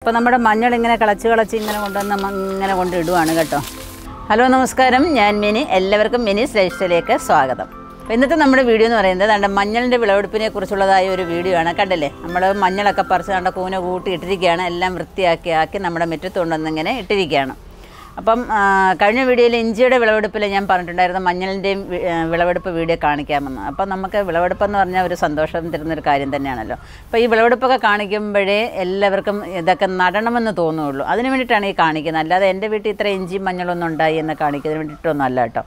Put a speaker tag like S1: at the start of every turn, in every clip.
S1: അപ്പോൾ നമ്മുടെ മഞ്ഞൾ ഇങ്ങനെ കളച്ച് ഇങ്ങനെ കൊണ്ടിടുവാണ് കേട്ടോ. ഹലോ നമസ്കാരം, ഞാൻ മിനി. എല്ലാവർക്കും മിനിസ് ലൈഫ്സ്റ്റൈലിലേക്ക് സ്വാഗതം. അപ്പോൾ ഇന്നത്തെ നമ്മുടെ വീഡിയോ എന്ന് പറയുന്നത് മഞ്ഞളിൻ്റെ വിളവെടുപ്പിനെ കുറിച്ചുള്ളതായ ഒരു വീഡിയോ ആണ്. കണ്ടല്ലേ, നമ്മൾ മഞ്ഞളൊക്കെ പറിച്ച് കൂന കൂട്ടി ഇട്ടിരിക്കുകയാണ്. എല്ലാം വൃത്തിയാക്കി നമ്മുടെ മുറ്റത്ത് കൊണ്ടുവന്നിങ്ങനെ ഇട്ടിരിക്കുകയാണ്. അപ്പം കഴിഞ്ഞ വീഡിയോയിൽ ഇഞ്ചിയുടെ വിളവെടുപ്പിൽ ഞാൻ പറഞ്ഞിട്ടുണ്ടായിരുന്നു മഞ്ഞളിൻ്റെയും വിളവെടുപ്പ് വീഡിയോ കാണിക്കാമെന്ന്. അപ്പം നമുക്ക് വിളവെടുപ്പെന്ന് പറഞ്ഞാൽ ഒരു സന്തോഷം തരുന്നൊരു കാര്യം തന്നെയാണല്ലോ. അപ്പോൾ ഈ വിളവെടുപ്പൊക്കെ കാണിക്കുമ്പോഴേ എല്ലാവർക്കും ഇതൊക്കെ നടണമെന്ന് തോന്നുകയുള്ളൂ. അതിന് വേണ്ടിയിട്ടാണ് ഈ കാണിക്കുന്നത്. അല്ലാതെ എൻ്റെ വീട്ടിൽ ഇത്ര ഇഞ്ചിയും മഞ്ഞളൊന്നും ഉണ്ടായി എന്ന് കാണിക്കുന്നതിന് വേണ്ടിയിട്ടൊന്നും അല്ല കേട്ടോ.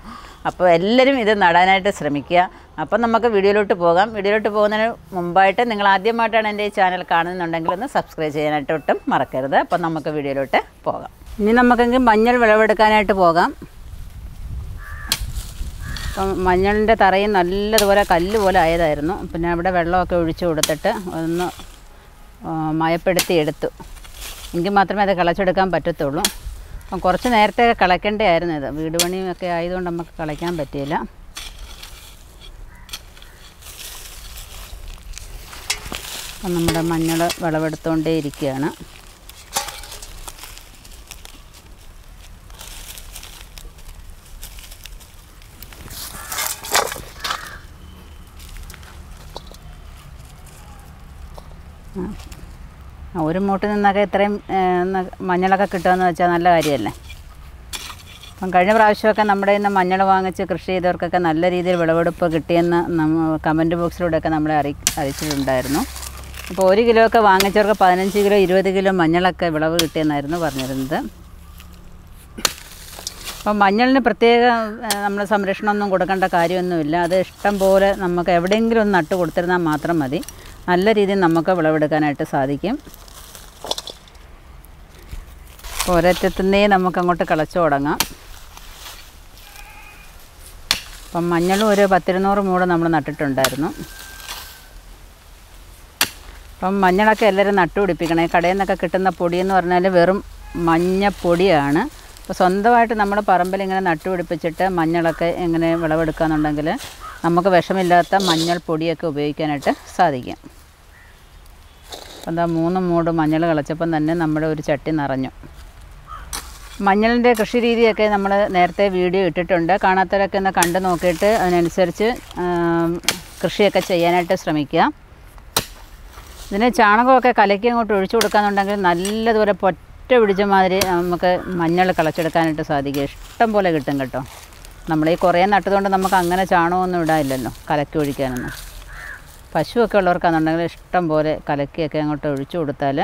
S1: അപ്പോൾ എല്ലാവരും ഇത് നടാനായിട്ട് ശ്രമിക്കുക. അപ്പം നമുക്ക് വീഡിയോയിലോട്ട് പോകാം. വീഡിയോയിലോട്ട് പോകുന്നതിന് മുമ്പായിട്ട് നിങ്ങൾ ആദ്യമായിട്ടാണ് എൻ്റെ ഈ ചാനൽ കാണുന്നുണ്ടെങ്കിൽ ഒന്ന് സബ്സ്ക്രൈബ് ചെയ്യാനായിട്ട് ഒട്ടും മറക്കരുത്. അപ്പം നമുക്ക് വീഡിയോയിലോട്ട് പോകാം. ഇനി നമുക്കെങ്കിൽ മഞ്ഞൾ വിളവെടുക്കാനായിട്ട് പോകാം. അപ്പം മഞ്ഞളിൻ്റെ തറയും നല്ലതുപോലെ കല്ല് പോലെ ആയതായിരുന്നു. പിന്നെ അവിടെ വെള്ളമൊക്കെ ഒഴിച്ചു കൊടുത്തിട്ട് ഒന്ന് മയപ്പെടുത്തി എടുത്തു. എങ്കിൽ മാത്രമേ അത് കളച്ചെടുക്കാൻ പറ്റത്തുള്ളൂ. അപ്പം കുറച്ച് നേരത്തെ കളയ്ക്കേണ്ടതായിരുന്നു ഇത്. വീട് പണിയൊക്കെ ആയതുകൊണ്ട് നമുക്ക് കളയ്ക്കാൻ പറ്റിയില്ല. അപ്പം നമ്മുടെ മഞ്ഞൾ വിളവെടുത്തുകൊണ്ടേ ഇരിക്കുകയാണ്. ഒരു മൂട്ടിൽ നിന്നൊക്കെ ഇത്രയും മഞ്ഞളൊക്കെ കിട്ടുമെന്ന് വെച്ചാൽ നല്ല കാര്യമല്ലേ. അപ്പം കഴിഞ്ഞ പ്രാവശ്യമൊക്കെ നമ്മുടെ ഇന്ന് മഞ്ഞൾ വാങ്ങിച്ച് കൃഷി ചെയ്തവർക്കൊക്കെ നല്ല രീതിയിൽ വിളവെടുപ്പ് കിട്ടിയെന്ന് കമൻറ്റ് ബോക്സിലൂടെയൊക്കെ നമ്മളെ അറിയിച്ചിട്ടുണ്ടായിരുന്നു. അപ്പോൾ 1 കിലോ ഒക്കെ വാങ്ങിച്ചവർക്ക് 15 കിലോ 20 കിലോ മഞ്ഞളൊക്കെ വിളവ് കിട്ടിയെന്നായിരുന്നു പറഞ്ഞിരുന്നത്. അപ്പം മഞ്ഞളിന് പ്രത്യേക നമ്മൾ സംരക്ഷണമൊന്നും കൊടുക്കേണ്ട കാര്യമൊന്നുമില്ല. അത് ഇഷ്ടം പോലെ നമുക്ക് എവിടെയെങ്കിലും ഒന്ന് നട്ട് കൊടുത്തിരുന്നാൽ മാത്രം മതി. നല്ല രീതിയിൽ നമുക്ക് വിളവെടുക്കാനായിട്ട് സാധിക്കും. ഒരറ്റത്തുനിന്നേ നമുക്കങ്ങോട്ട് കളച്ചു തുടങ്ങാം. അപ്പം മഞ്ഞളും ഒരു 10-200 മൂട് നമ്മൾ നട്ടിട്ടുണ്ടായിരുന്നു. അപ്പം മഞ്ഞളൊക്കെ എല്ലാവരും നട്ടുപിടിപ്പിക്കണേ. കടയിൽ നിന്നൊക്കെ കിട്ടുന്ന പൊടിയെന്ന് പറഞ്ഞാൽ വെറും മഞ്ഞപ്പൊടിയാണ്. അപ്പോൾ സ്വന്തമായിട്ട് നമ്മൾ പറമ്പിൽ ഇങ്ങനെ നട്ടുപിടിപ്പിച്ചിട്ട് മഞ്ഞളൊക്കെ എങ്ങനെ വിളവെടുക്കാന്നുണ്ടെങ്കിൽ നമുക്ക് വിഷമില്ലാത്ത മഞ്ഞൾ പൊടിയൊക്കെ ഉപയോഗിക്കാനായിട്ട് സാധിക്കും. അപ്പം എന്താ 3 മൂട് മഞ്ഞൾ കളച്ചപ്പം തന്നെ നമ്മുടെ ഒരു ചട്ടി നിറഞ്ഞു. മഞ്ഞളിൻ്റെ കൃഷി രീതിയൊക്കെ നമ്മൾ നേരത്തെ വീഡിയോ ഇട്ടിട്ടുണ്ട്. കാണാത്തവരൊക്കെ ഒന്ന് കണ്ടു നോക്കിയിട്ട് അതിനനുസരിച്ച് കൃഷിയൊക്കെ ചെയ്യാനായിട്ട് ശ്രമിക്കുക. ഇതിന് ചാണകമൊക്കെ കലക്കി അങ്ങോട്ട് ഒഴിച്ചു കൊടുക്കാന്നുണ്ടെങ്കിൽ നല്ലതുപോലെ പൊറ്റ പിടിച്ച മാതിരി നമുക്ക് മഞ്ഞൾ കളച്ചെടുക്കാനായിട്ട് സാധിക്കും. ഇഷ്ടം പോലെ കിട്ടും കേട്ടോ. നമ്മൾ ഈ കുറേ നട്ടതുകൊണ്ട് നമുക്ക് അങ്ങനെ ചാണകമൊന്നും ഇടാനില്ലല്ലോ കലക്കി ഒഴിക്കാനൊന്നും. പശുവൊക്കെ ഉള്ളവർക്കാണെന്നുണ്ടെങ്കിൽ ഇഷ്ടം പോലെ കലക്കിയൊക്കെ അങ്ങോട്ട് ഒഴിച്ചു കൊടുത്താൽ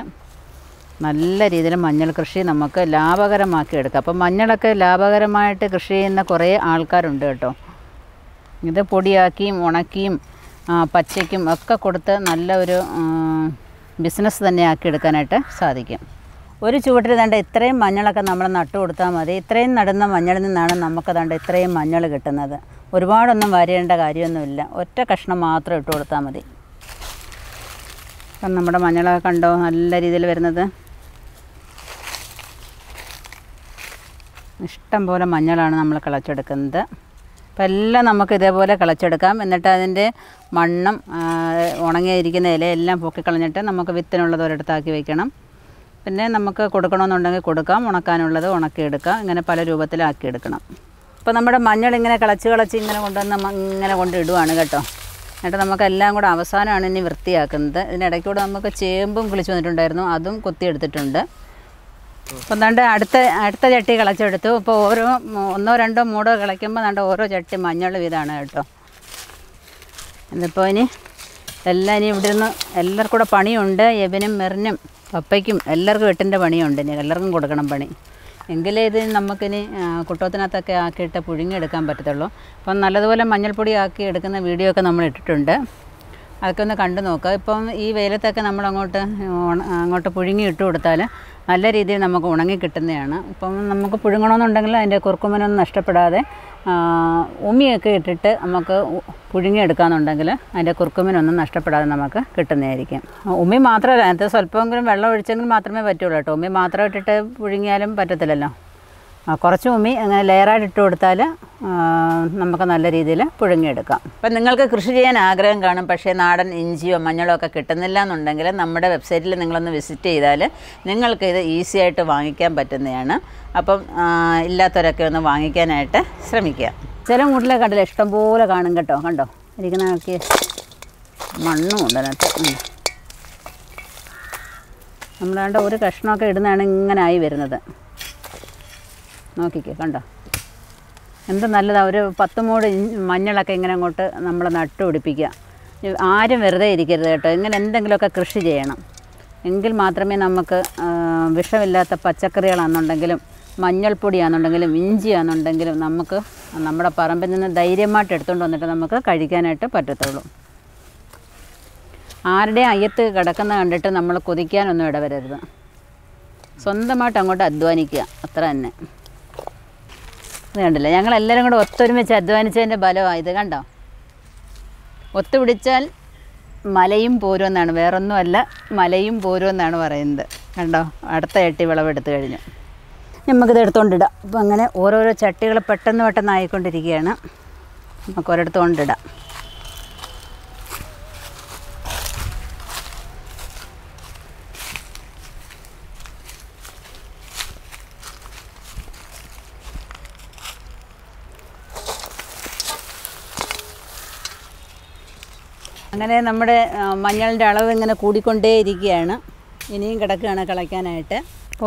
S1: നല്ല രീതിയിൽ മഞ്ഞൾ കൃഷി നമുക്ക് ലാഭകരമാക്കി എടുക്കാം. അപ്പം മഞ്ഞളൊക്കെ ലാഭകരമായിട്ട് കൃഷി ചെയ്യുന്ന കുറേ ആൾക്കാരുണ്ട് കേട്ടോ. ഇത് പൊടിയാക്കിയും ഉണക്കിയും പച്ചയ്ക്കും ഒക്കെ കൊടുത്ത് നല്ല ഒരു ബിസിനസ് തന്നെ ആക്കി എടുക്കാനായിട്ട് സാധിക്കും. ഒരു ചുവട്ടിൽ ദാണ്ട് ഇത്രയും മഞ്ഞളൊക്കെ നമ്മൾ നട്ടു കൊടുത്താൽ മതി. ഇത്രയും നടുന്ന മഞ്ഞളിൽ നിന്നാണ് നമുക്ക് ദാണ്ട് ഇത്രയും മഞ്ഞൾ കിട്ടുന്നത്. ഒരുപാടൊന്നും വരേണ്ട കാര്യമൊന്നുമില്ല. ഒറ്റ കഷ്ണം മാത്രം ഇട്ട് കൊടുത്താൽ മതി. അപ്പം നമ്മുടെ മഞ്ഞളൊക്കെ കണ്ടോ നല്ല രീതിയിൽ വരുന്നത്. ഇഷ്ടം പോലെ മഞ്ഞളാണ് നമ്മൾ കളച്ചെടുക്കുന്നത്. അപ്പം എല്ലാം നമുക്ക് ഇതേപോലെ കളച്ചെടുക്കാം. എന്നിട്ട് അതിൻ്റെ മണ്ണും ഉണങ്ങിയിരിക്കുന്ന ഇലയെല്ലാം പൊക്കിക്കളഞ്ഞിട്ട് നമുക്ക് വിത്തിനുള്ളത് ഒരിടത്താക്കി വയ്ക്കണം. പിന്നെ നമുക്ക് കൊടുക്കണമെന്നുണ്ടെങ്കിൽ കൊടുക്കാം, ഉണക്കാനുള്ളത് ഉണക്കിയെടുക്കാം. ഇങ്ങനെ പല രൂപത്തിലാക്കിയെടുക്കണം. ഇപ്പോൾ നമ്മുടെ മഞ്ഞൾ ഇങ്ങനെ കളച്ച് ഇങ്ങനെ കൊണ്ടിടുവാണ് കേട്ടോ. എന്നിട്ട് നമുക്കെല്ലാം കൂടെ അവസാനമാണ് ഇനി വൃത്തിയാക്കുന്നത്. ഇതിനിടയ്ക്കൂടെ നമുക്ക് ചേമ്പും കിളിച്ചു വന്നിട്ടുണ്ടായിരുന്നു, അതും കൊത്തിയെടുത്തിട്ടുണ്ട്. അപ്പം ദാണ്ട് അടുത്ത ചട്ടി കളച്ചെടുത്തു. ഇപ്പോൾ 1-2 മൂടോ കളയ്ക്കുമ്പോൾ ഓരോ ചട്ടി മഞ്ഞൾ വീതമാണ് കേട്ടോ. ഇതിപ്പോൾ ഇനി ഇവിടെ നിന്ന് എല്ലാവർക്കും കൂടെ പണിയുണ്ട്. എബിനും മെറിനും പപ്പയ്ക്കും എല്ലാവർക്കും 8ൻ്റെ പണിയുണ്ട്. ഇനി എല്ലാവർക്കും കൊടുക്കണം പണി. എങ്കിലേ ഇത് നമുക്കിനി കുട്ടത്തിനകത്തൊക്കെ ആക്കിയിട്ട് പുഴുങ്ങിയെടുക്കാൻ പറ്റത്തുള്ളൂ. അപ്പം നല്ലതുപോലെ മഞ്ഞൾപ്പൊടി ആക്കി എടുക്കുന്ന വീഡിയോ ഒക്കെ നമ്മൾ ഇട്ടിട്ടുണ്ട്. അതൊക്കെ ഒന്ന് കണ്ടു നോക്കുക. ഇപ്പം ഈ വെയിലത്തൊക്കെ നമ്മൾ അങ്ങോട്ട് പുഴുങ്ങി ഇട്ട് കൊടുത്താൽ നല്ല രീതിയിൽ നമുക്ക് ഉണങ്ങി കിട്ടുന്നതാണ്. ഇപ്പം നമുക്ക് പുഴുങ്ങണമെന്നുണ്ടെങ്കിൽ അതിൻ്റെ കുറുക്കുമനൊന്നും നഷ്ടപ്പെടാതെ ഉമിയൊക്കെ ഇട്ടിട്ട് നമുക്ക് പുഴുങ്ങിയെടുക്കാമെന്നുണ്ടെങ്കിൽ അതിൻ്റെ കുറുക്കുമനൊന്നും നഷ്ടപ്പെടാതെ നമുക്ക് കിട്ടുന്നതായിരിക്കും. ഉമി മാത്രമല്ല, അതിനകത്ത് സ്വല്പമെങ്കിലും വെള്ളം ഒഴിച്ചെങ്കിൽ മാത്രമേ പറ്റുള്ളൂ കേട്ടോ. ഉമി മാത്രം ഇട്ടിട്ട് പുഴുങ്ങിയാലും പറ്റത്തില്ലല്ലോ. കുറച്ച് ഉമ്മി അങ്ങനെ ലെയറായിട്ട് ഇട്ട് കൊടുത്താൽ നമുക്ക് നല്ല രീതിയിൽ പുഴുങ്ങിയെടുക്കാം. അപ്പം നിങ്ങൾക്ക് കൃഷി ചെയ്യാൻ ആഗ്രഹം കാണും, പക്ഷേ നാടൻ ഇഞ്ചിയോ മഞ്ഞളോ ഒക്കെ കിട്ടുന്നില്ല എന്നുണ്ടെങ്കിൽ നമ്മുടെ വെബ്സൈറ്റിൽ നിങ്ങളൊന്ന് വിസിറ്റ് ചെയ്താൽ നിങ്ങൾക്ക് ഇത് ഈസി ആയിട്ട് വാങ്ങിക്കാൻ പറ്റുന്നതാണ്. അപ്പം ഇല്ലാത്തവരൊക്കെ ഒന്ന് വാങ്ങിക്കാനായിട്ട് ശ്രമിക്കുക. ചില വീട്ടിലെ കണ്ടില്ല ഇഷ്ടംപോലെ കാണും കേട്ടോ. കണ്ടോ ഇരിക്കുന്ന നോക്കി മണ്ണും ഉണ്ട് അതിനകത്ത്. നമ്മളാണ്ട് ഒരു കഷ്ണമൊക്കെ ഇടുന്നതാണ് ഇങ്ങനെ ആയി വരുന്നത്. നോക്കിക്കേ കണ്ടോ എന്ത് നല്ലതാണ്. ഒരു 10 മൂട് മഞ്ഞളൊക്കെ ഇങ്ങനെ അങ്ങോട്ട് നമ്മൾ നട്ടുപിടിപ്പിക്കുക. ആരും വെറുതെ ഇരിക്കരുത് കേട്ടോ. ഇങ്ങനെ എന്തെങ്കിലുമൊക്കെ കൃഷി ചെയ്യണം. എങ്കിൽ മാത്രമേ നമുക്ക് വിഷമില്ലാത്ത പച്ചക്കറികളാണെന്നുണ്ടെങ്കിലും മഞ്ഞൾപ്പൊടിയാണെന്നുണ്ടെങ്കിലും ഇഞ്ചിയാണെന്നുണ്ടെങ്കിലും നമുക്ക് നമ്മുടെ പറമ്പിൽ നിന്ന് ധൈര്യമായിട്ട് എടുത്തുകൊണ്ട് വന്നിട്ട് നമുക്ക് കഴിക്കാനായിട്ട് പറ്റത്തുള്ളൂ. ആരുടെയും അയ്യത്ത് കിടക്കുന്ന കണ്ടിട്ട് നമ്മൾ കൊതിക്കാനൊന്നും ഇടവരരുത്. സ്വന്തമായിട്ട് അങ്ങോട്ട് അധ്വാനിക്കുക, അത്ര തന്നെ. ഇത് കണ്ടില്ല, ഞങ്ങളെല്ലാവരും കൂടെ ഒത്തൊരുമിച്ച് അധ്വാനിച്ചതിൻ്റെ ഫലമാണ് ഇത്. കണ്ടോ, ഒത്തുപിടിച്ചാൽ മലയും പോരുമെന്നാണ്, വേറൊന്നുമല്ല, മലയും പോരുമെന്നാണ് പറയുന്നത്. കണ്ടോ, അടുത്ത ചട്ടി വിളവെടുത്ത് കഴിഞ്ഞു. നമുക്കിത് എടുത്തുകൊണ്ടിടാം. അപ്പോൾ അങ്ങനെ ഓരോരോ ചട്ടികൾ പെട്ടെന്ന് ആയിക്കൊണ്ടിരിക്കുകയാണ്. നമുക്ക് ഒരിടത്ത് കൊണ്ടിടാം. അങ്ങനെ നമ്മുടെ മഞ്ഞളിൻ്റെ അളവ് ഇങ്ങനെ കൂടിക്കൊണ്ടേ ഇരിക്കുകയാണ്. ഇനിയും കിടക്കുകയാണ് കളയ്ക്കാനായിട്ട്.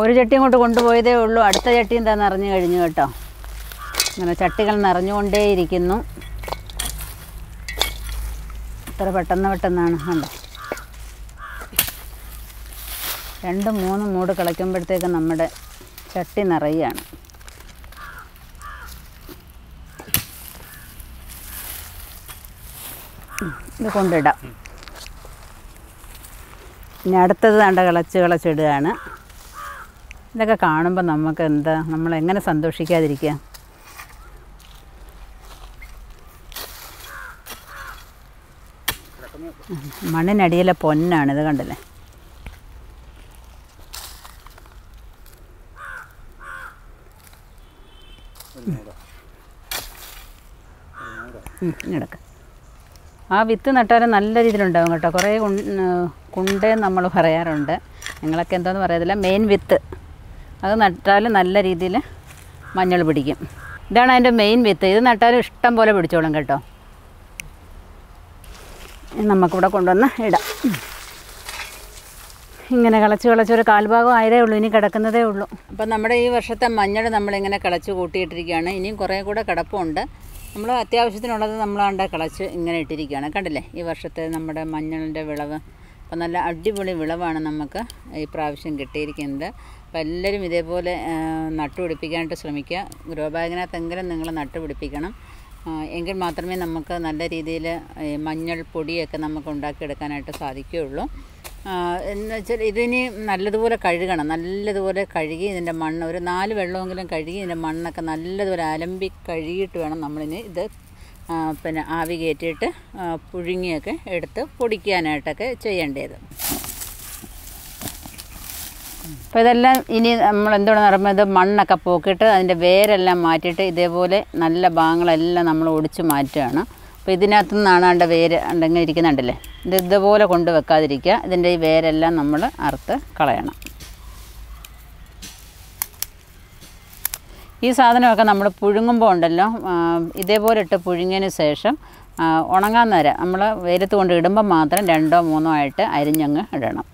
S1: ഒരു ചട്ടി ഇങ്ങോട്ട് കൊണ്ടുപോയതേ ഉള്ളൂ, അടുത്ത ചട്ടി എന്താ നിറഞ്ഞു കഴിഞ്ഞു കേട്ടോ. അങ്ങനെ ചട്ടികൾ നിറഞ്ഞുകൊണ്ടേയിരിക്കുന്നു. ഇത്ര പെട്ടെന്നാണ്. കണ്ടോ, 2-3 മൂട് കളയ്ക്കുമ്പോഴത്തേക്ക് നമ്മുടെ ചട്ടി നിറയുകയാണ്. ഇത് കൊണ്ടിടാം. ഇനി അടുത്തത് കണ്ട കളച്ചിടുകയാണ്. ഇതൊക്കെ കാണുമ്പോൾ നമുക്ക് എന്താ, നമ്മളെങ്ങനെ സന്തോഷിക്കാതിരിക്കുക. മണ്ണിനടിയിലെ പൊന്നാണിത്, കണ്ടില്ലേ. എടുക്ക. ആ വിത്ത് നട്ടാലും നല്ല രീതിയിലുണ്ടാകും കേട്ടോ. കുറേ കുണ്ടേന്ന് നമ്മൾ പറയാറുണ്ട്. നിങ്ങളൊക്കെ എന്താണെന്ന് പറയത്തില്ല. മെയിൻ വിത്ത് അത് നട്ടാൽ നല്ല രീതിയിൽ മഞ്ഞൾ പിടിക്കും. ഇതാണ് അതിൻ്റെ മെയിൻ വിത്ത്. ഇത് നട്ടാലും ഇഷ്ടം പോലെ പിടിച്ചോളും കേട്ടോ. നമുക്കിവിടെ കൊണ്ടുവന്ന് ഇടാം. ഇങ്ങനെ കളച്ചൊരു കാൽഭാഗം ആയതേ ഉള്ളൂ, ഇനി കിടക്കുന്നതേ ഉള്ളൂ. അപ്പം നമ്മുടെ ഈ വർഷത്തെ മഞ്ഞൾ നമ്മളിങ്ങനെ കളച്ച് കൂട്ടിയിട്ടിരിക്കുകയാണ്. ഇനിയും കുറേ കൂടെ കിടപ്പുണ്ട്. നമ്മൾ അത്യാവശ്യത്തിനുള്ളത് നമ്മളാണ്ട് കളച്ച് ഇങ്ങനെ ഇട്ടിരിക്കുകയാണ്. കണ്ടില്ലേ, ഈ വർഷത്തെ നമ്മുടെ മഞ്ഞളിൻ്റെ വിളവ്. അപ്പോൾ നല്ല അടിപൊളി വിളവാണ് നമുക്ക് ഈ പ്രാവശ്യം കിട്ടിയിരിക്കുന്നത്. അപ്പോൾ എല്ലാവരും ഇതേപോലെ നട്ടുപിടിപ്പിക്കാനായിട്ട് ശ്രമിക്കുക. ഗ്രോ ബാഗിനകത്തെങ്കിലും നിങ്ങൾ നട്ടുപിടിപ്പിക്കണം. എങ്കിൽ മാത്രമേ നമുക്ക് നല്ല രീതിയിൽ മഞ്ഞൾ പൊടിയൊക്കെ നമുക്ക് ഉണ്ടാക്കിയെടുക്കാനായിട്ട് സാധിക്കുകയുള്ളൂ. എന്ന് വെച്ചാൽ ഇതിനി നല്ലതുപോലെ കഴുകണം. നല്ലതുപോലെ കഴുകി ഇതിൻ്റെ മണ്ണ് ഒരു 4 വെള്ളമെങ്കിലും കഴുകി ഇതിൻ്റെ മണ്ണൊക്കെ നല്ലതുപോലെ അലമ്പി കഴുകിയിട്ട് വേണം നമ്മളിനി ഇത് പിന്നെ ആവി കയറ്റിയിട്ട് പുഴുങ്ങിയൊക്കെ എടുത്ത് പൊടിക്കാനായിട്ടൊക്കെ ചെയ്യേണ്ടത്. അപ്പോൾ ഇതെല്ലാം ഇനി നമ്മൾ എന്തുകൊണ്ടെന്ന് പറയുമ്പോൾ ഇത് മണ്ണൊക്കെ പോക്കിയിട്ട് അതിൻ്റെ വേരെല്ലാം മാറ്റിയിട്ട് ഇതേപോലെ നല്ല ഭാഗങ്ങളെല്ലാം നമ്മൾ ഒടിച്ച് മാറ്റുകയാണ്. അപ്പോൾ ഇതിനകത്തു നിന്നാണ് അതിൻ്റെ വേര് ഉണ്ടെങ്കിൽ ഇരിക്കുന്നുണ്ടല്ലേ, ഇത് ഇതുപോലെ കൊണ്ട് വെക്കാതിരിക്കുക. ഇതിൻ്റെ ഈ വേരെല്ലാം നമ്മൾ അറുത്ത് കളയണം. ഈ സാധനമൊക്കെ നമ്മൾ പുഴുങ്ങുമ്പോൾ ഉണ്ടല്ലോ, ഇതേപോലെ ഇട്ട് പുഴുങ്ങിയതിന് ശേഷം ഉണങ്ങാൻ നേരം നമ്മൾ വെയിലത്ത് കൊണ്ട് ഇടുമ്പോൾ മാത്രം 2-3 ആയിട്ട് അരിഞ്ഞങ്ങ് ഇടണം.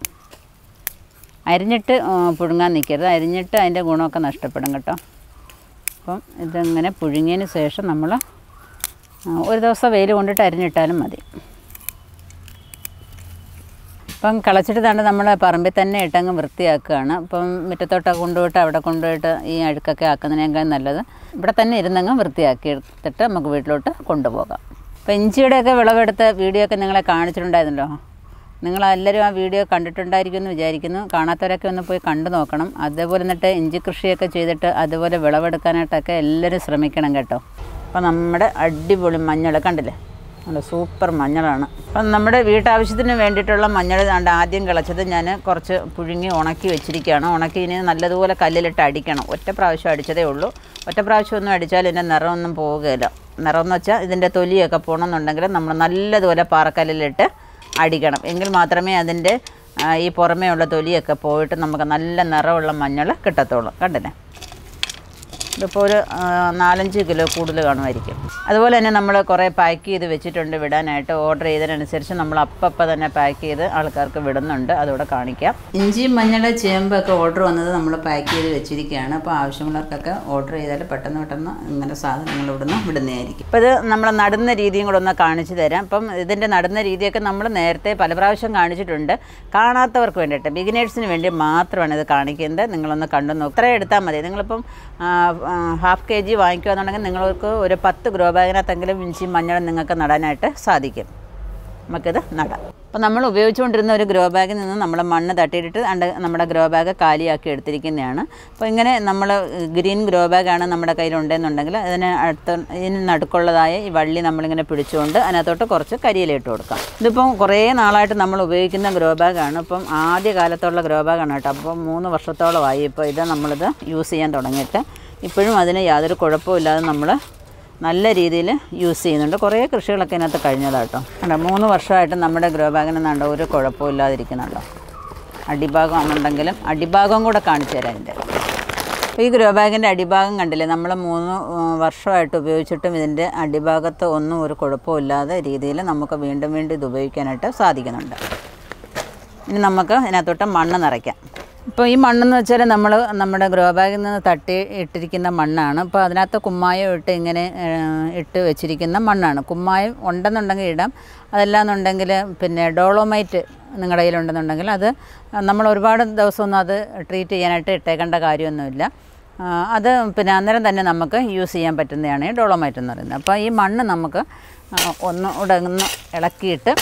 S1: അരിഞ്ഞിട്ട് പുഴുങ്ങാൻ നിൽക്കരുത്. അരിഞ്ഞിട്ട് അതിൻ്റെ ഗുണമൊക്കെ നഷ്ടപ്പെടും കേട്ടോ. അപ്പം ഇതിങ്ങനെ പുഴുങ്ങിയതിന് ശേഷം നമ്മൾ ഒരു ദിവസം വെയിൽ കൊണ്ടിട്ട് അരിഞ്ഞിട്ടാലും മതി. അപ്പം കളച്ചിട്ട് തന്നെ നമ്മൾ പറമ്പിൽ തന്നെ ഇട്ടങ്ങ് വൃത്തിയാക്കുകയാണ്. അപ്പം മുറ്റത്തോട്ടൊക്കെ കൊണ്ടുപോയിട്ട് അവിടെ കൊണ്ടുപോയിട്ട് ഈ അഴുക്കൊക്കെ ആക്കുന്നതിനേക്കാൾ നല്ലത് ഇവിടെ തന്നെ ഇരുന്നങ്ങ് വൃത്തിയാക്കി എടുത്തിട്ട് നമുക്ക് വീട്ടിലോട്ട് കൊണ്ടുപോകാം. അപ്പോൾ ഇഞ്ചിയുടെയൊക്കെ വിളവെടുത്ത വീഡിയോ ഒക്കെ നിങ്ങളെ കാണിച്ചിട്ടുണ്ടായിരുന്നല്ലോ. നിങ്ങളെല്ലാവരും ആ വീഡിയോ കണ്ടിട്ടുണ്ടായിരിക്കുമെന്ന് വിചാരിക്കുന്നു. കാണാത്തവരൊക്കെ ഒന്ന് പോയി കണ്ടു നോക്കണം. അതേപോലെ എന്നിട്ട് ഇഞ്ചി കൃഷിയൊക്കെ ചെയ്തിട്ട് അതുപോലെ വിളവെടുക്കാനായിട്ടൊക്കെ എല്ലാവരും ശ്രമിക്കണം കേട്ടോ. അപ്പോൾ നമ്മുടെ അടിപൊളി മഞ്ഞൾ കണ്ടില്ലേ, നല്ല സൂപ്പർ മഞ്ഞളാണ്. അപ്പം നമ്മുടെ വീട്ടാവശ്യത്തിന് വേണ്ടിയിട്ടുള്ള മഞ്ഞൾ ആദ്യം കിളച്ചത് ഞാൻ കുറച്ച് പുഴുങ്ങി ഉണക്കി വെച്ചിരിക്കുകയാണ്. ഉണക്കി ഇനി നല്ലതുപോലെ കല്ലിലിട്ട് അടിക്കണം. ഒറ്റ പ്രാവശ്യം അടിച്ചതേ ഉള്ളൂ. ഒറ്റ പ്രാവശ്യമൊന്നും അടിച്ചാൽ ഇതിൻ്റെ നിറമൊന്നും പോവുകയില്ല. നിറമെന്ന് വെച്ചാൽ ഇതിൻ്റെ തൊലിയൊക്കെ പോകണമെന്നുണ്ടെങ്കിൽ നമ്മൾ നല്ലതുപോലെ പാറക്കല്ലിലിട്ട് അടിക്കണം. എങ്കിൽ മാത്രമേ അതിൻ്റെ ഈ പുറമേ ഉള്ള തൊലിയൊക്കെ പോയിട്ട് നമുക്ക് നല്ല നിറമുള്ള മഞ്ഞൾ കിട്ടത്തുള്ളൂ. കണ്ടില്ലേ, ഇതിപ്പോൾ ഒരു 4-5 കിലോ കൂടുതൽ കാണുമായിരിക്കും. അതുപോലെ തന്നെ നമ്മൾ കുറേ പാക്ക് ചെയ്ത് വെച്ചിട്ടുണ്ട് വിടാനായിട്ട്. ഓർഡർ ചെയ്തതിനനുസരിച്ച് നമ്മൾ അപ്പം തന്നെ പാക്ക് ചെയ്ത് ആൾക്കാർക്ക് വിടുന്നുണ്ട്. അതോടെ കാണിക്കാം. ഇഞ്ചിയും മഞ്ഞൾ ചേമ്പൊക്കെ ഓർഡർ വന്നത് നമ്മൾ പാക്ക് ചെയ്ത് വെച്ചിരിക്കുകയാണ്. അപ്പോൾ ആവശ്യമുള്ളവർക്കൊക്കെ ഓർഡർ ചെയ്താൽ പെട്ടെന്ന് ഇങ്ങനെ സാധനങ്ങൾ ഇവിടുന്ന് വിടുന്നതായിരിക്കും. ഇപ്പോൾ ഇത് നമ്മൾ നടുന്ന രീതിയും കൂടെ ഒന്ന് കാണിച്ചു തരാം. അപ്പം ഇതിൻ്റെ നടുന്ന രീതിയൊക്കെ നമ്മൾ നേരത്തെ പല പ്രാവശ്യം കാണിച്ചിട്ടുണ്ട്. കാണാത്തവർക്ക് വേണ്ടിയിട്ട്, ബിഗിനേഴ്സിന് വേണ്ടി മാത്രമാണ് ഇത് കാണിക്കുന്നത്. നിങ്ങളൊന്ന് കണ്ടു നോക്കുക. ഇത്രയും എടുത്താൽ മതി. നിങ്ങളിപ്പം ½ kg വാങ്ങിക്കുകയെന്നുണ്ടെങ്കിൽ നിങ്ങൾക്ക് ഒരു 10 ഗ്രോ ബാഗിനകത്തെങ്കിലും ഇഞ്ചിയും മഞ്ഞളും നിങ്ങൾക്ക് നടാനായിട്ട് സാധിക്കും. നമുക്കിത് നടാം. അപ്പോൾ നമ്മൾ ഉപയോഗിച്ചുകൊണ്ടിരുന്ന ഒരു ഗ്രോ ബാഗിൽ നിന്ന് നമ്മൾ മണ്ണ് തട്ടിയിട്ടിട്ട് നമ്മുടെ ഗ്രോ ബാഗ് കാലിയാക്കി എടുത്തിരിക്കുന്നതാണ്. അപ്പോൾ ഇങ്ങനെ നമ്മൾ ഗ്രീൻ ഗ്രോ ബാഗാണ് നമ്മുടെ കയ്യിലുണ്ടെന്നുണ്ടെങ്കിൽ ഇതിന് നടുക്കുള്ളതായ ഈ വള്ളി നമ്മളിങ്ങനെ പിടിച്ചുകൊണ്ട് അതിനകത്തോട്ട് കുറച്ച് കരിയിലിട്ട് കൊടുക്കാം. ഇതിപ്പം കുറേ നാളായിട്ട് നമ്മൾ ഉപയോഗിക്കുന്ന ഗ്രോ ബാഗാണ്. ഇപ്പം ആദ്യ കാലത്തുള്ള ഗ്രോ ബാഗാണ് കേട്ടോ. അപ്പം 3 വർഷത്തോളമായി ഇപ്പോൾ ഇത് നമ്മളിത് യൂസ് ചെയ്യാൻ തുടങ്ങിയിട്ട്. ഇപ്പോഴും അതിന് യാതൊരു കുഴപ്പമില്ലാതെ നമ്മൾ നല്ല രീതിയിൽ യൂസ് ചെയ്യുന്നുണ്ട്. കുറേ കൃഷികളൊക്കെ ഇതിനകത്ത് കഴിഞ്ഞതാട്ടോ. കണ്ടോ, 3 വർഷമായിട്ട് നമ്മുടെ ഗ്രോ ബാഗിന് കണ്ടോ ഒരു കുഴപ്പമില്ലാതിരിക്കുന്നുണ്ടോ. അടിഭാഗം ആണെന്നുണ്ടെങ്കിലും അടിഭാഗം കൂടെ കാണിച്ചു തരാം. ഇതിൻ്റെ ഈ ഗ്രോ ബാഗിൻ്റെ അടിഭാഗം കണ്ടില്ലേ, നമ്മൾ 3 വർഷമായിട്ട് ഉപയോഗിച്ചിട്ടും ഇതിൻ്റെ അടിഭാഗത്ത് ഒന്നും ഒരു കുഴപ്പമില്ലാതെ രീതിയിൽ നമുക്ക് വീണ്ടും ഇത് ഉപയോഗിക്കാനായിട്ട് സാധിക്കുന്നുണ്ട്. ഇനി നമുക്ക് ഇതിനകത്തോട്ട് മണ്ണ് നിറയ്ക്കാം. ഇപ്പോൾ ഈ മണ്ണെന്ന് വെച്ചാൽ നമ്മൾ നമ്മുടെ ഗ്രോ ബാഗിൽ നിന്ന് തട്ടി ഇട്ടിരിക്കുന്ന മണ്ണാണ്. അപ്പോൾ അതിനകത്ത് കുമ്മായം ഇട്ട് ഇട്ട് വെച്ചിരിക്കുന്ന മണ്ണാണ്. കുമ്മായം ഉണ്ടെന്നുണ്ടെങ്കിൽ ഇടാം. അതല്ലാന്നുണ്ടെങ്കിൽ പിന്നെ ഡോളോമൈറ്റ് നിങ്ങളുടെ കയ്യിലുണ്ടെന്നുണ്ടെങ്കിൽ അത് നമ്മൾ ഒരുപാട് ദിവസമൊന്നും അത് ട്രീറ്റ് ചെയ്യാനായിട്ട് ഇട്ടേക്കേണ്ട കാര്യമൊന്നുമില്ല. അത് പിന്നെ അന്നേരം തന്നെ നമുക്ക് യൂസ് ചെയ്യാൻ പറ്റുന്നതാണ് ഈ ഡോളോമൈറ്റ് എന്ന് പറയുന്നത്. അപ്പോൾ ഈ മണ്ണ് നമുക്ക് ഒന്ന് ഇളക്കിയിട്ട്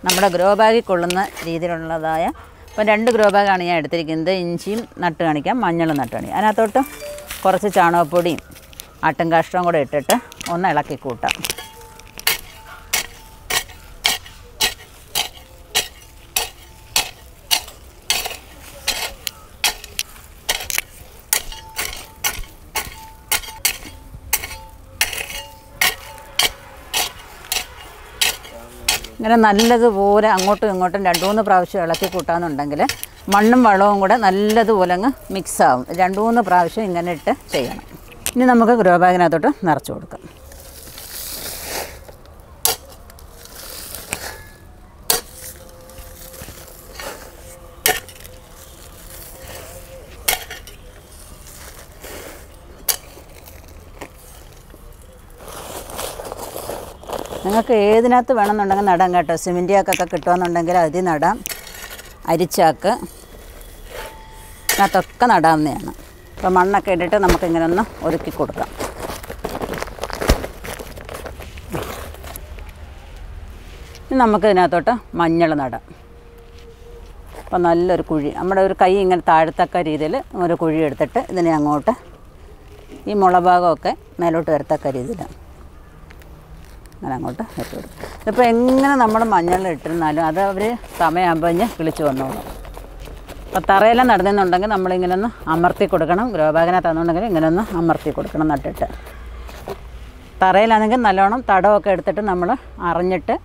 S1: നമ്മുടെ ഗ്രോ ബാഗിൽ കൊള്ളുന്ന രീതിയിലുള്ളതായ, അപ്പോൾ 2 ഗ്രോ ബാഗാണ് ഞാൻ എടുത്തിരിക്കുന്നത്. ഇഞ്ചിയും നട്ട് കാണിക്കാം, മഞ്ഞളും നട്ട് കാണിക്കാം. അതിനകത്തോട്ട് കുറച്ച് ചാണകപ്പൊടിയും ആട്ടും കാഷ്ടവും കൂടെ ഇട്ടിട്ട് ഒന്ന് ഇളക്കി കൂട്ടാം. ഇങ്ങനെ നല്ലതുപോലെ അങ്ങോട്ടും ഇങ്ങോട്ടും 2-3 പ്രാവശ്യം ഇളക്കി കൂട്ടാമെന്നുണ്ടെങ്കിൽ മണ്ണും വളവും കൂടെ നല്ലതുപോലെ അങ്ങ് മിക്സാവും. 2-3 പ്രാവശ്യം ഇങ്ങനെ ഇട്ട് ചെയ്യണം. ഇനി നമുക്ക് ഗ്രോ ബാഗിനകത്തോട്ട് നിറച്ച് കൊടുക്കാം. നിങ്ങൾക്ക് ഏതിനകത്ത് വേണമെന്നുണ്ടെങ്കിൽ നടാം കേട്ടോ. സിമെൻറ്റ് ചാക്കൊക്കെ കിട്ടുമെന്നുണ്ടെങ്കിൽ അതിൽ നടാം. അരിച്ചാക്ക് അതിനകത്തൊക്കെ നടാവുന്നതാണ്. അപ്പോൾ മണ്ണൊക്കെ ഇട്ടിട്ട് നമുക്കിങ്ങനെ ഒന്ന് ഒതുക്കി കൊടുക്കാം. ഇനി നമുക്ക് ഇതിനകത്തോട്ട് മഞ്ഞൾ നടാം. അപ്പോൾ നല്ലൊരു കുഴി, നമ്മുടെ ഒരു കൈ ഇങ്ങനെ താഴത്തക്ക രീതിയിൽ ഒരു കുഴി എടുത്തിട്ട് ഇതിനെ അങ്ങോട്ട് ഈ മുളഭാഗമൊക്കെ മേലോട്ട് വരത്തക്ക രീതിയിലാണ് അങ്ങനെ അങ്ങോട്ട് ഇട്ട് കൊടുക്കും. ഇതിപ്പോൾ എങ്ങനെ നമ്മൾ മഞ്ഞൾ ഇട്ടിരുന്നാലും അത് അവർ സമയമാകുമ്പോൾ കഴിഞ്ഞ് കിളിച്ച് വന്നോളും. അപ്പോൾ തറയെല്ലാം നടന്നെന്നുണ്ടെങ്കിൽ നമ്മളിങ്ങനെ ഒന്ന് അമർത്തി കൊടുക്കണം. ഗ്രോ ബാഗിനകത്താണെന്നുണ്ടെങ്കിൽ ഇങ്ങനെ ഒന്ന് അമർത്തി കൊടുക്കണം നട്ടിട്ട്. തറയിലാണെങ്കിൽ നല്ലോണം തടമൊക്കെ എടുത്തിട്ട് നമ്മൾ അറിഞ്ഞിട്ട്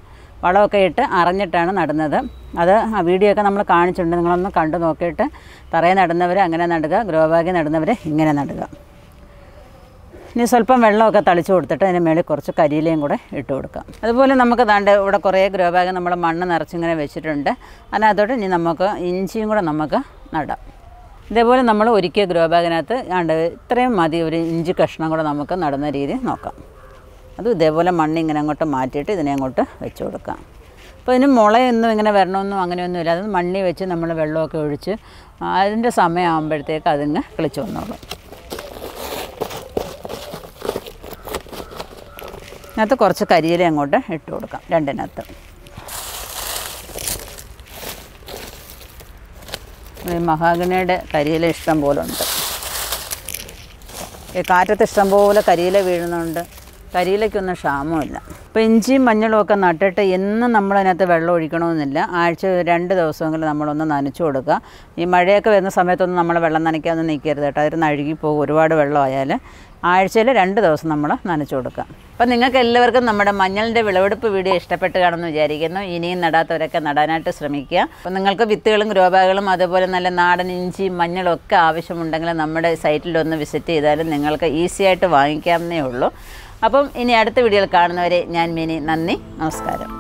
S1: വളമൊക്കെ ഇട്ട് അറിഞ്ഞിട്ടാണ് നടുന്നത്. അത് ആ വീഡിയോ ഒക്കെ നമ്മൾ കാണിച്ചിട്ടുണ്ട്. നിങ്ങളൊന്ന് കണ്ടു നോക്കിയിട്ട് തറയിൽ നടുന്നവർ അങ്ങനെ നടുക, ഗ്രോ ബാഗിൽ നടുന്നവർ ഇങ്ങനെ നടുക. ഇനി സ്വല്പം വെള്ളമൊക്കെ തളിച്ച് കൊടുത്തിട്ട് അതിന് മേളിൽ കുറച്ച് കരിയിലയും കൂടെ ഇട്ട് കൊടുക്കാം. അതുപോലെ നമുക്ക് ദാണ്ട് ഇവിടെ കുറേ ഗ്രോ ബാഗ് നമ്മൾ മണ്ണ് നിറച്ചിങ്ങനെ വെച്ചിട്ടുണ്ട്. അതിനകത്തോട്ട് ഇനി നമുക്ക് ഇഞ്ചിയും കൂടെ നമുക്ക് നടാം. ഇതേപോലെ നമ്മൾ ഒരുക്കിയ ഗ്രോ ബാഗിനകത്ത് ഇത്രയും മതി ഒരു ഇഞ്ചി കഷ്ണം കൂടെ നമുക്ക് നടുന്ന രീതി നോക്കാം. അതും ഇതേപോലെ മണ്ണ് ഇങ്ങനെ അങ്ങോട്ട് മാറ്റിയിട്ട് ഇതിനെ അങ്ങോട്ട് വെച്ച് കൊടുക്കാം. അപ്പോൾ ഇതിന് മുളയൊന്നും ഇങ്ങനെ വരണമെന്നും അങ്ങനെയൊന്നുമില്ല. അത് മണ്ണിൽ വെച്ച് നമ്മൾ വെള്ളമൊക്കെ ഒഴിച്ച് അതിൻ്റെ സമയമാകുമ്പോഴത്തേക്ക് അതിങ്ങ് കിളിച്ച് വന്നോളും. അതിനകത്ത് കുറച്ച് കരിയില അങ്ങോട്ട് ഇട്ട് കൊടുക്കാം. രണ്ടിനകത്ത് മഹാഗണിയുടെ കരിയില ഇഷ്ടം പോലെ ഉണ്ട്. ഈ കാറ്റത്ത് ഇഷ്ടം പോലെ കരിയില വീഴുന്നുണ്ട്. കരിയിലയ്ക്കൊന്നും ക്ഷാമമില്ല. അപ്പോൾ ഇഞ്ചിയും മഞ്ഞളും ഒക്കെ നട്ടിട്ട് എന്നും നമ്മളതിനകത്ത് വെള്ളം ഒഴിക്കണമെന്നില്ല. ആഴ്ച 2 ദിവസമെങ്കിലും നമ്മളൊന്ന് നനച്ചു കൊടുക്കുക. ഈ മഴയൊക്കെ വരുന്ന സമയത്തൊന്നും നമ്മൾ വെള്ളം നനയ്ക്കാതെ നിൽക്കരുത് കേട്ടോ, അതിന് അഴുകിപ്പോകും. ഒരുപാട് വെള്ളമായാൽ ആഴ്ചയിൽ 2 ദിവസം നമ്മൾ നനച്ചു കൊടുക്കുക. അപ്പോൾ നിങ്ങൾക്ക് എല്ലാവർക്കും നമ്മുടെ മഞ്ഞളിൻ്റെ വിളവെടുപ്പ് വീഡിയോ ഇഷ്ടപ്പെട്ട് കാണുമെന്ന് വിചാരിക്കുന്നു. ഇനിയും നടാത്തവരൊക്കെ നടാനായിട്ട് ശ്രമിക്കുക. അപ്പോൾ നിങ്ങൾക്ക് വിത്തുകളും ഗ്രോ ബാഗുകളും അതുപോലെ നല്ല നാടൻ ഇഞ്ചിയും മഞ്ഞളും ഒക്കെ ആവശ്യമുണ്ടെങ്കിൽ നമ്മുടെ സൈറ്റിലൊന്ന് വിസിറ്റ് ചെയ്താലും നിങ്ങൾക്ക് ഈസി ആയിട്ട് വാങ്ങിക്കാവുന്നേ ഉള്ളൂ. അപ്പം ഇനി അടുത്ത വീഡിയോയിൽ കാണുന്നവരെ ഞാൻ മിനി. നന്ദി, നമസ്കാരം.